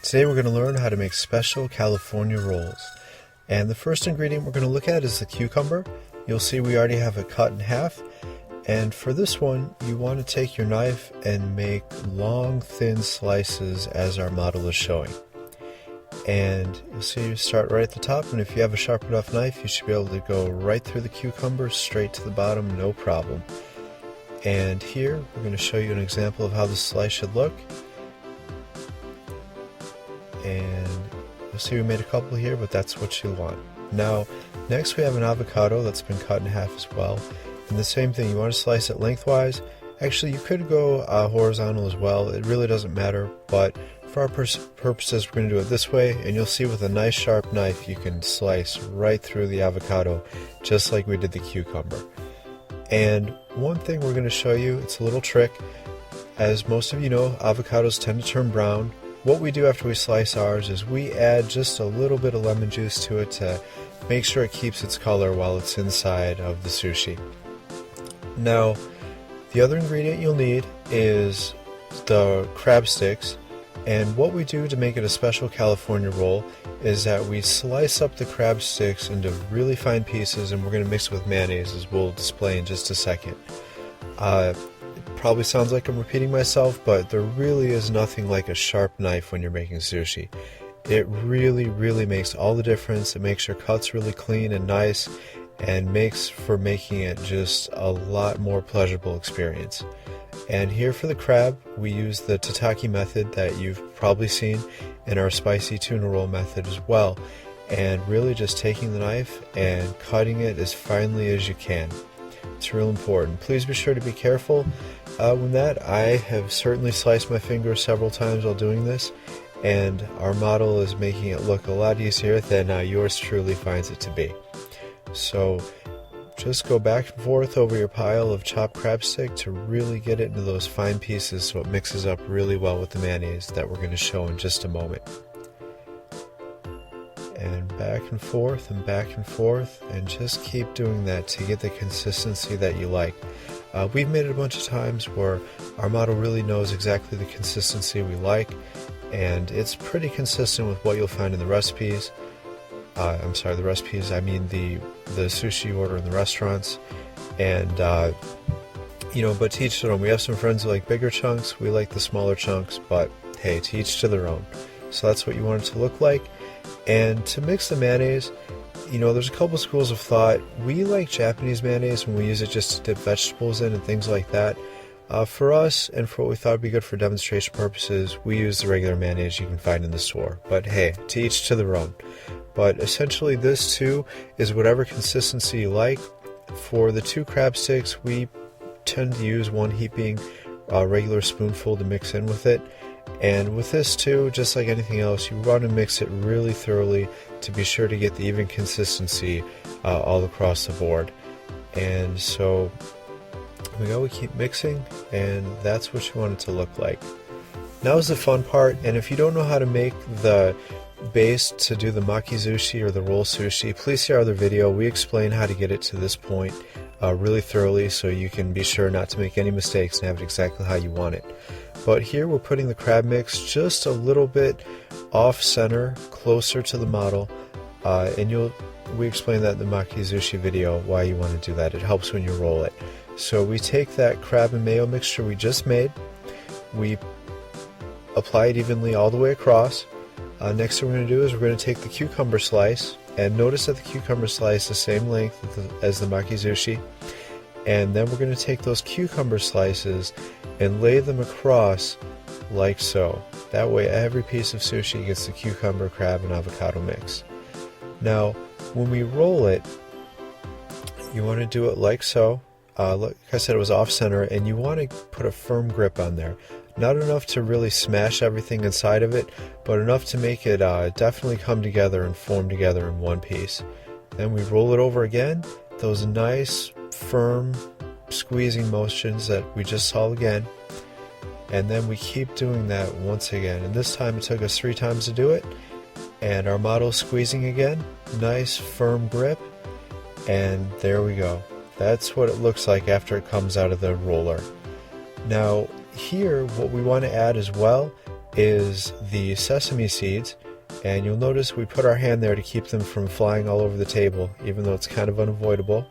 Today we're going to learn how to make special California rolls. And the first ingredient we're going to look at is the cucumber. You'll see we already have it cut in half. And for this one, you want to take your knife and make long, thin slices as our model is showing. And you'll see you start right at the top, and if you have a sharp enough knife, you should be able to go right through the cucumber, straight to the bottom, no problem. And here, we're going to show you an example of how the slice should look. And you'll see we made a couple here, but that's what you want. Now, next we have an avocado that's been cut in half as well. And the same thing, you want to slice it lengthwise. Actually, you could go horizontal as well. It really doesn't matter, but for our purposes, we're going to do it this way, and you'll see with a nice sharp knife, you can slice right through the avocado, just like we did the cucumber. And one thing we're going to show you, it's a little trick. As most of you know, avocados tend to turn brown. What we do after we slice ours is we add just a little bit of lemon juice to it to make sure it keeps its color while it's inside of the sushi. Now, the other ingredient you'll need is the crab sticks. And what we do to make it a special California roll is that we slice up the crab sticks into really fine pieces, and we're going to mix it with mayonnaise, as we'll display in just a second. It probably sounds like I'm repeating myself, but there really is nothing like a sharp knife when you're making sushi. It really makes all the difference. It makes your cuts really clean and nice, and makes for making it just a lot more pleasurable experience. And here for the crab, we use the tataki method that you've probably seen in our spicy tuna roll method as well. And really just taking the knife and cutting it as finely as you can. It's real important. Please be sure to be careful with that. I have certainly sliced my fingers several times while doing this, and our model is making it look a lot easier than yours truly finds it to be. So just go back and forth over your pile of chopped crab stick to really get it into those fine pieces so it mixes up really well with the mayonnaise that we're going to show in just a moment. And back and forth and back and forth, and just keep doing that to get the consistency that you like. We've made it a bunch of times where our model really knows exactly the consistency we like, and it's pretty consistent with what you'll find in the recipes. I mean the sushi you order in the restaurants. And but to each their own. We have some friends who like bigger chunks, we like the smaller chunks, but hey, to each to their own. So that's what you want it to look like. And to mix the mayonnaise, there's a couple schools of thought. We like Japanese mayonnaise when we use it just to dip vegetables in and things like that. For us, and for what we thought would be good for demonstration purposes, we use the regular mayonnaise you can find in the store. But hey, to each to their own. But essentially this too is whatever consistency you like. For the two crab sticks, we tend to use one heaping regular spoonful to mix in with it. And with this too, just like anything else, you want to mix it really thoroughly to be sure to get the even consistency all across the board. And so we keep mixing, and that's what you want it to look like. Now is the fun part, and if you don't know how to make the base to do the makizushi or the roll sushi, please see our other video. We explain how to get it to this point really thoroughly so you can be sure not to make any mistakes and have it exactly how you want it. But here we're putting the crab mix just a little bit off center, closer to the model, and we explain that in the makizushi video why you want to do that. It helps when you roll it. So we take that crab and mayo mixture we just made, we apply it evenly all the way across. Next thing we're going to do is we're going to take the cucumber slice, and notice that the cucumber slice is the same length as the makizushi, and then we're going to take those cucumber slices and lay them across like so. That way every piece of sushi gets the cucumber, crab, and avocado mix. Now when we roll it, you want to do it like so. Like I said, it was off center, and you want to put a firm grip on there. Not enough to really smash everything inside of it, but enough to make it definitely come together and form together in one piece. Then we roll it over again, those nice, firm, squeezing motions that we just saw again. And then we keep doing that once again. And this time it took us 3 times to do it. And our model squeezing again, nice, firm grip. And there we go. That's what it looks like after it comes out of the roller. Now, here, what we want to add as well is the sesame seeds, and you'll notice we put our hand there to keep them from flying all over the table, even though it's kind of unavoidable.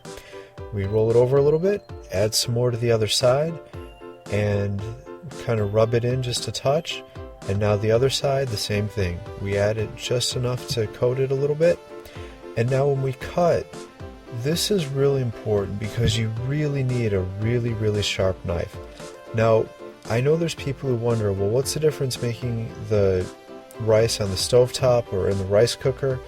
We roll it over a little bit, add some more to the other side, and kind of rub it in just a touch. And now the other side, the same thing. We add it just enough to coat it a little bit. And now when we cut, this is really important because you really need a really sharp knife. Now, I know there's people who wonder, well, what's the difference making the rice on the stovetop or in the rice cooker?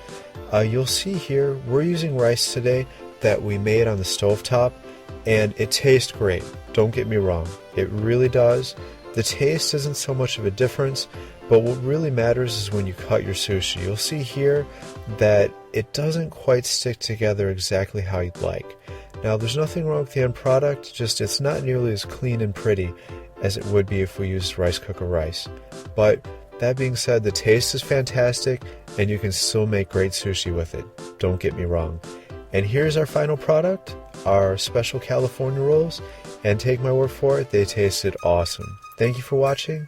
You'll see here, we're using rice today that we made on the stovetop, and it tastes great. Don't get me wrong, it really does. The taste isn't so much of a difference, but what really matters is when you cut your sushi. You'll see here that it doesn't quite stick together exactly how you'd like. Now, there's nothing wrong with the end product, just it's not nearly as clean and pretty as it would be if we used rice cooker rice. But that being said, the taste is fantastic, and you can still make great sushi with it. Don't get me wrong. And here's our final product, our special California rolls, and take my word for it, they tasted awesome. Thank you for watching.